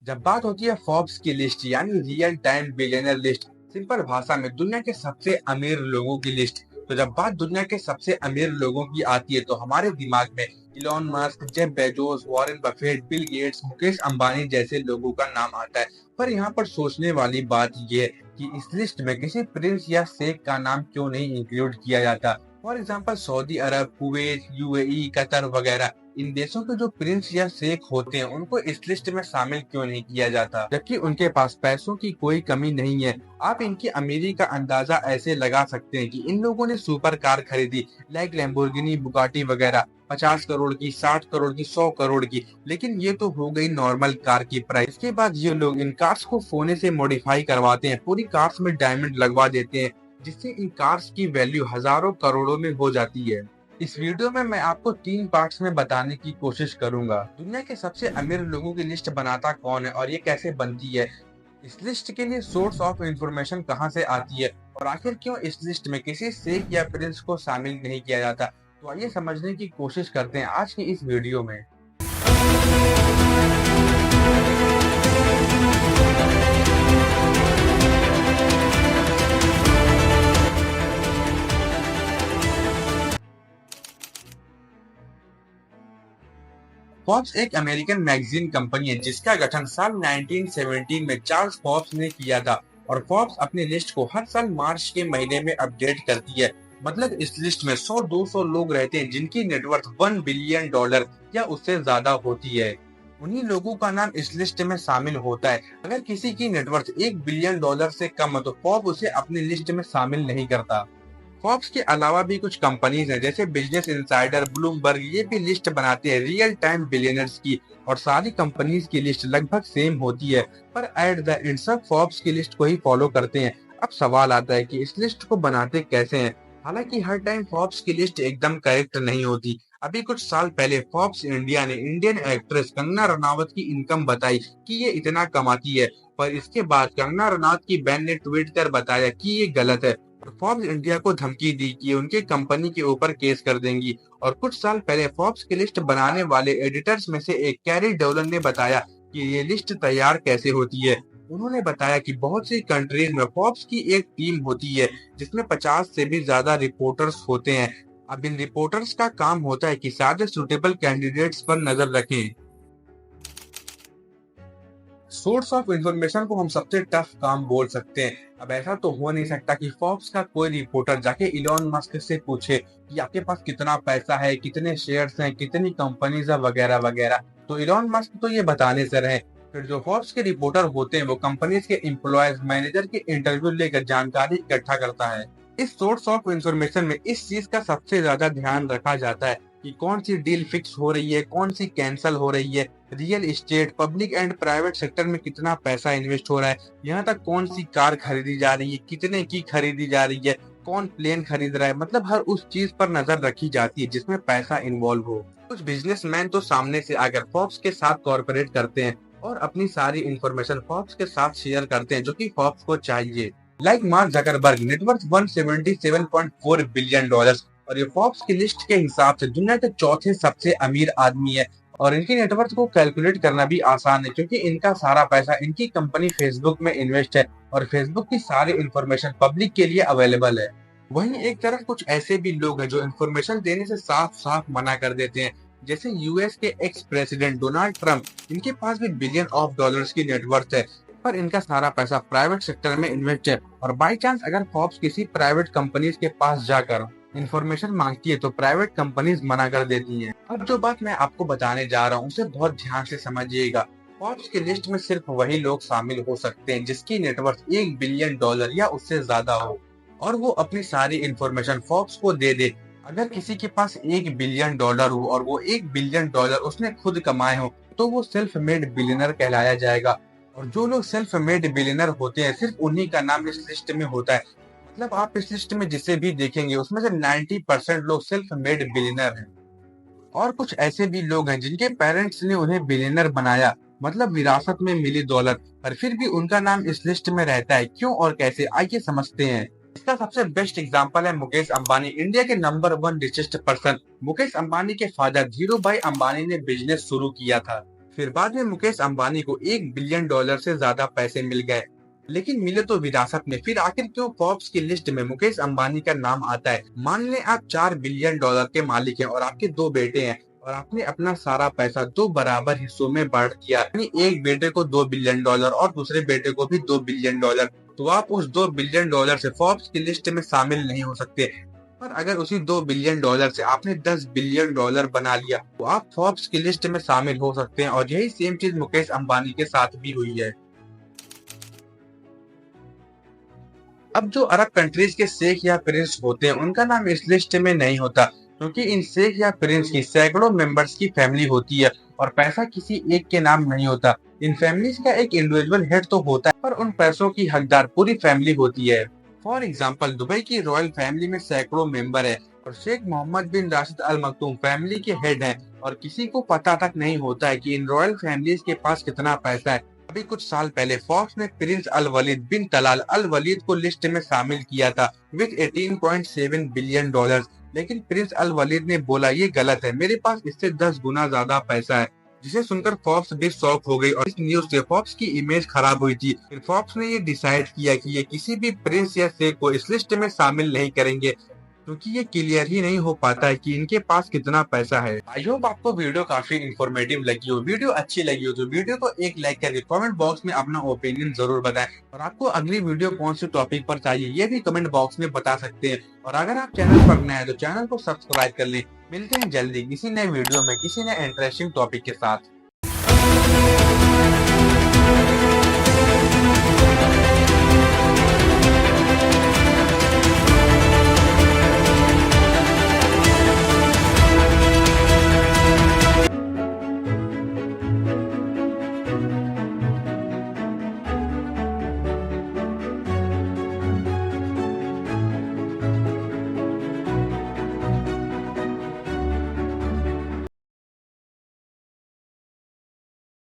जब बात होती है फोर्ब्स की लिस्ट यानी real time billionaire list, simple भाषा में दुनिया के सबसे अमीर लोगों की लिस्ट। तो जब बात दुनिया के सबसे अमीर लोगों की आती है तो हमारे दिमाग में Elon Musk, Jeff Bezos, Warren Buffett, Bill Gates, Mukesh Ambani जैसे लोगों का नाम आता है। पर यहाँ पर सोचने वाली बात यह है कि इस लिस्ट में किसी प्रिंस या शेख का नाम क्यों नहीं इंक्लूड किया जाता। For example Saudi Arab, Kuwait, UAE, Qatar वगैरह। इन देशों के जो प्रिंस या शेख होते हैं उनको इस लिस्ट में शामिल क्यों नहीं किया जाता, जबकि उनके पास पैसों की कोई कमी नहीं है। आप इनकी अमीरी का अंदाजा ऐसे लगा सकते हैं कि इन लोगों ने सुपर कार खरीदी, लाइक लैम्बोर्गिनी, बुगाटी वगैरह, 50 करोड़ की, 60 करोड़ की, 100 करोड़ की। लेकिन ये तो हो गई नॉर्मल कार की प्राइस। इसके बाद ये लोग इन कार्स को सोने से मॉडिफाई करवाते हैं, पूरी कार्स में डायमंड लगवा देते हैं, जिससे इन कार्स की वैल्यू हजारों करोड़ों में हो जाती है। इस वीडियो में मैं आपको 3 पार्ट्स में बताने की कोशिश करूंगा। दुनिया के सबसे अमीर लोगों की लिस्ट बनाता कौन है और ये कैसे बनती है, इस लिस्ट के लिए सोर्स ऑफ इंफॉर्मेशन कहां से आती है, और आखिर क्यों इस लिस्ट में किसी शेख या प्रिंस को शामिल नहीं किया जाता। तो आइए समझने की कोशिश करते हैं आज की इस वीडियो में। फोर्ब्स एक अमेरिकन मैगजीन कंपनी है जिसका गठन साल 1917 में चार्ल्स फोर्ब्स ने किया था, और फोर्ब्स अपनी लिस्ट को हर साल मार्च के महीने में अपडेट करती है। मतलब इस लिस्ट में 100-200 लोग रहते हैं जिनकी नेटवर्थ $1 बिलियन या उससे ज्यादा होती है। उन्हीं लोगों का नाम इस लिस्ट में शामिल होता है। अगर किसी की नेटवर्थ $1 बिलियन से कम है तो फोर्ब्स उसे अपनी लिस्ट में शामिल नहीं करता। फोर्ब्स के अलावा भी कुछ कंपनीज हैं जैसे बिजनेस इनसाइडर, ब्लूमबर्ग, ये भी लिस्ट बनाते हैं रियल टाइम बिलियनर्स की, और सारी कंपनीज की लिस्ट लगभग सेम होती है। पर एट द एंड सब फोर्ब्स की लिस्ट को ही फॉलो करते हैं। अब सवाल आता है कि इस लिस्ट को बनाते कैसे हैं। हालांकि हर टाइम फोर्ब्स की लिस्ट एकदम करेक्ट नहीं होती। अभी कुछ साल पहले फोर्ब्स इंडिया ने इंडियन एक्ट्रेस कंगना रनावत की इनकम बताई कि ये इतना कमाती है, पर इसके बाद कंगना रनावत की बहन ने ट्वीट कर बताया कि ये गलत है। फोर्ब्स इंडिया को धमकी दी कि उनके कंपनी के ऊपर केस कर देंगी। और कुछ साल पहले फोर्ब्स की लिस्ट बनाने वाले एडिटर्स में से एक कैरी डोलन ने बताया कि ये लिस्ट तैयार कैसे होती है। उन्होंने बताया कि बहुत सी कंट्रीज में फोर्ब्स की एक टीम होती है जिसमें 50 से भी ज्यादा रिपोर्टर्स होते हैं। अब इन रिपोर्टर्स का काम होता है कि सारे सुटेबल कैंडिडेट्स पर नजर रखें। सोर्स ऑफ इंफॉर्मेशन को हम सबसे टफ काम बोल सकते हैं। अब ऐसा तो हो नहीं सकता कि फोर्ब्स का कोई रिपोर्टर जाके इलॉन मस्क से पूछे कि आपके पास कितना पैसा है, कितने शेयर्स हैं, कितनी कंपनीज है वगैरह वगैरह। तो इलॉन मस्क तो ये बताने से रहे। फिर जो फोर्ब्स के रिपोर्टर होते हैं वो कंपनीज के एम्प्लॉयज, मैनेजर के इंटरव्यू लेकर जानकारी इकट्ठा करता है। इस सोर्स ऑफ इंफॉर्मेशन में इस चीज का सबसे ज्यादा ध्यान रखा जाता है कि कौन सी डील फिक्स हो रही है, कौन सी कैंसिल हो रही है, real estate, public and private sector में कितना पैसा इन्वेस्ट हो रहा है, यहाँ तक कौन सी कार खरीदी जा रही है, कितने की खरीदी जा रही है, कौन प्लेन खरीद रहा है। मतलब हर उस चीज पर नजर रखी जाती है जिसमें पैसा इन्वॉल्व हो। कुछ बिजनेसमैन तो सामने से आकर फोर्ब्स के साथ कॉर्पोरेट करते हैं और अपनी सारी इंफॉर्मेशन फोर्ब्स के साथ शेयर करते हैं जो कि फोर्ब्स को चाहिए। Like mark Zuckerberg, net worth $177.4 billion, और ये फोर्ब्स की लिस्ट के हिसाब से दुनिया के चौथे सबसे अमीर आदमी है। और इनकी नेटवर्थ को कैलकुलेट करना भी आसान है क्योंकि इनका सारा पैसा इनकी कंपनी फेसबुक में इन्वेस्ट है, और फेसबुक की सारी इंफॉर्मेशन पब्लिक के लिए अवेलेबल है। वहीं एक तरफ कुछ ऐसे भी लोग हैं जो इंफॉर्मेशन देने से साफ साफ मना कर देते हैं, जैसे यूएस के एक्स प्रेसिडेंट डोनाल्ड ट्रंप। इनके पास भी बिलियन ऑफ डॉलर्स की नेटवर्थ है, पर इनका सारा पैसा प्राइवेट सेक्टर में इन्वेस्ट है। और बाई चांस अगर फोर्ब्स किसी प्राइवेट कंपनीज के पास जाकर इंफॉर्मेशन मांगती है तो प्राइवेट कंपनीज मना कर देती हैं। अब जो बात मैं आपको बताने जा रहा हूँ उसे बहुत ध्यान से समझिएगा। फोर्ब्स की लिस्ट में सिर्फ वही लोग शामिल हो सकते हैं जिसकी नेटवर्थ $1 बिलियन या उससे ज्यादा हो, और वो अपनी सारी इंफॉर्मेशन फोर्ब्स को दे दे। अगर किसी के पास $1 बिलियन हो और वो $1 बिलियन उसने खुद कमाए हो तो वो सेल्फ मेड बिलियनर कहलाया जाएगा। और जो लोग सेल्फ मेड बिलियनर होते हैं सिर्फ उन्हीं का नाम इस लिस्ट में होता है। मतलब आप इस लिस्ट में जिसे भी देखेंगे उसमें से 90% लोग सेल्फ मेड बिलियनर हैं। और कुछ ऐसे भी लोग हैं जिनके पेरेंट्स ने उन्हें बिलियनर बनाया, मतलब विरासत में मिली दौलत, पर फिर भी उनका नाम इस लिस्ट में रहता है। क्यों और कैसे, आइए समझते हैं। इसका सबसे बेस्ट एग्जांपल है मुकेश अंबानी, इंडिया के number 1 richest person. Mukesh Ambani के फादर धीरू भाई अंबानी ने बिजनेस शुरू किया था। फिर बाद में मुकेश अंबानी को $1 बिलियन से ज्यादा पैसे मिल गए, लेकिन मिले तो विरासत में। फिर आखिर क्यों फोर्ब्स की लिस्ट में मुकेश अंबानी का नाम आता है? मान लें आप $4 बिलियन के मालिक हैं और आपके 2 बेटे हैं, और आपने अपना सारा पैसा 2 बराबर हिस्सों में बांट दिया, यानी एक बेटे को $2 बिलियन और दूसरे बेटे को भी $2 बिलियन। तो आप उस $2 बिलियन से फोर्ब्स की लिस्ट में शामिल नहीं हो सकते। पर अगर उसी $2 बिलियन से आपने $10 बिलियन बना लिया, तो आप फोर्ब्स की लिस्ट में शामिल हो सकते हैं। और यही सेम चीज मुकेश अंबानी के साथ भी हुई है। अब जो अरब कंट्रीज के शेख या प्रिंस होते हैं, उनका नाम इस लिस्ट में नहीं होता, क्योंकि इन शेख या प्रिंस की सैकड़ों मेंबर्स की फैमिली होती है और पैसा किसी एक के नाम नहीं होता। इन फैमिलीज का एक इंडिविजुअल हेड तो होता है, पर उन पैसों की हकदार पूरी फैमिली होती है। फॉर एग्जाम्पल, दुबई की रॉयल फैमिली में सैकड़ों मेंबर है और शेख मोहम्मद बिन राशिद अल मखदूम फैमिली के हेड हैं, और किसी को पता तक नहीं होता है कि इन रॉयल फैमिलीज के पास कितना पैसा है। अभी कुछ साल पहले फॉक्स ने प्रिंस अल वलीद बिन तलाल अल वलीद को लिस्ट में शामिल किया था विद $18.7 बिलियन, लेकिन प्रिंस अल वलीद ने बोला ये गलत है, मेरे पास इससे 10 गुना ज्यादा पैसा है। जिसे सुनकर फॉक्स भी शॉक हो गई और इस न्यूज से फॉक्स की इमेज खराब हुई थी। फिर फॉक्स ने ये डिसाइड किया कि ये किसी भी प्रिंस या शेख को इस लिस्ट में शामिल नहीं करेंगे, क्योंकि ये क्लियर ही नहीं हो पाता है कि इनके पास कितना पैसा है। आई होप आपको वीडियो काफी इंफॉर्मेटिव लगी हो। वीडियो अच्छी लगी हो तो वीडियो को एक लाइक करके कमेंट बॉक्स में अपना ओपिनियन जरूर बताएं, और आपको अगली वीडियो कौन से टॉपिक पर चाहिए ये भी कमेंट बॉक्स में बता सकते हैं। और अगर आप चैनल पर नए हैं तो चैनल को सब्सक्राइब कर लें। मिलते हैं जल्दी किसी नए वीडियो में किसी नए इंटरेस्टिंग टॉपिक के साथ।